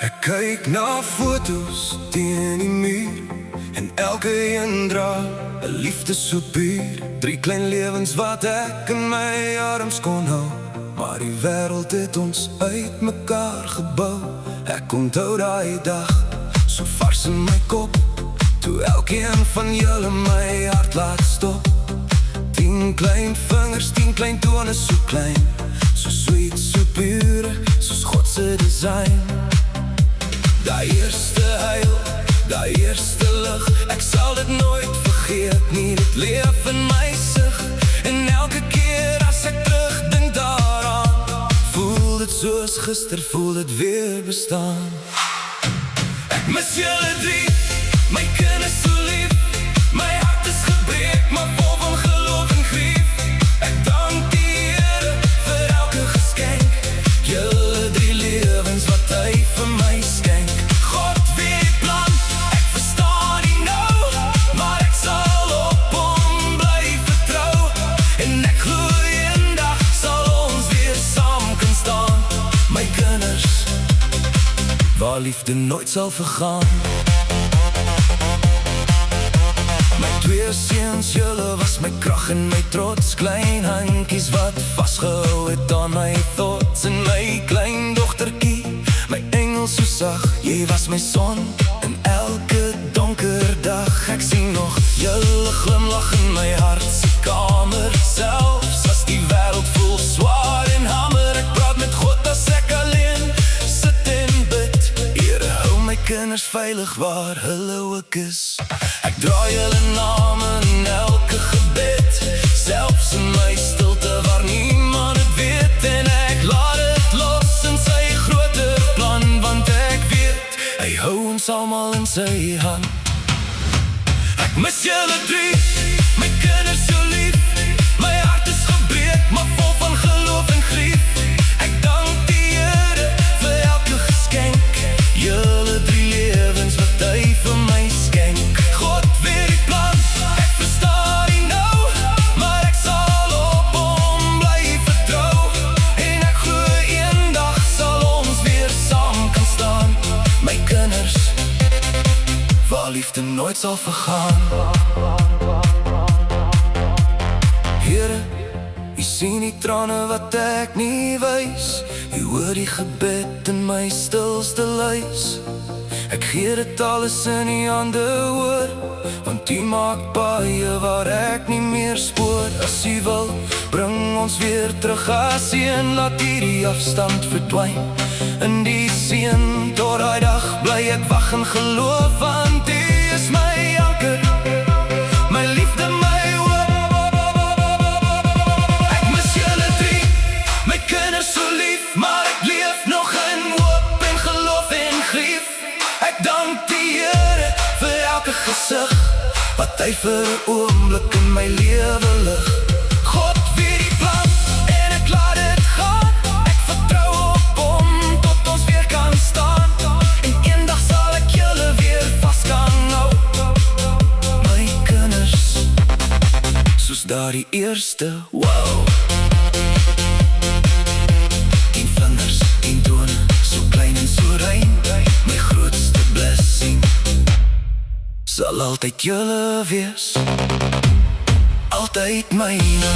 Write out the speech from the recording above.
Ek kyk na foto's teen die muur en elke een dra 'n liefde so puur. 3 klein lewens wat ek in my arms kon hou, maar die wêreld het ons uit mekaar gebou. Ek onthou daai dag, so vars in my kop, toe elkeen van julle my hart laat stop. 10 klein vingers, 10 klein tone, so klein, so sweet, so pure, soos God se design. Daai eerste huil, daai eerste lig, ek sal dit nooit vergeet nie. Dit leef in my sig, en elke keer as ek terugdink daaraan, voel dit soos gister, voel dit weer bestaan. Ek mis julle 3, my kinders so lief. My hart is gebreek, maar vol van geloof en grief. Ek dank die Here vir elke geskenk, julle 3 lewens wat hy vir my skenk. God weet die plan, ek verstaan nie nou, maar ek sal op hom bly vertrou. En ek glo eendag sal ons weer saam kan staan. My kinders, waar liefde nooit sal vergaan. My 2 seuns, julle was my krag en my trots. Klein handjies wat vasgehou het aan my thoughts. En my klein dogtertjie, my engel so sag. Jy was my son in elke donker dag. Ek sien nog julle glimlag in my hart se kamer. Selfs as die wêreld voel swaar en hamer, ek praat met God as ek alleen sit en bid. Here, hou my kinders veilig waar hulle ook is. Ek dra julle name in elke gebed, selfs in my stilte waar niemand het weet. En ek laat het los in sy groter plan, want ek weet, hy hou ons almal in sy hand. Ek mis julle 3, my kinders so lief. My hart is gebreek, maar vol van geloof en grief. Ek dank die Here vir elke geskenk, julle 3 lewens wat hy vir my skenk. God weet die plan, ek verstaan nie nou, maar ek sal op hom bly vertrou. En ek glo eendag sal ons weer saam kan staan. My kinders, waar liefde nooit sal vergaan. Here, U sien die trane wat ek nie wys. U hoor die gebed in my stilste luis. Ek gee dit alles in U hande oor, want U maak baie waar ek nie meer spoor. As U wil, bring ons weer terug as U, en laat hierdie afstand verdwyn in die seën. Tot daai dag bly ek wag en geloof, want U is my anker, my liefde, my hoop. Ek mis julle 3, my kinders so lief, maar ek leef nog in hoop en geloof en grief. Ek dank die Here vir elke gesig, wat hy vir 'n oomblik in my lewe lig. God weet die plan, en ek laat dit gaan. Ek vertrou op hom tot ons weer kan staan. En eendag sal ek julle weer vas kan hou. My kinders, soos daardie eerste, wow. 10 vingers, 10 tone, so klein en so rein. My grootste blessing sal altyd julle wees, altyd myne.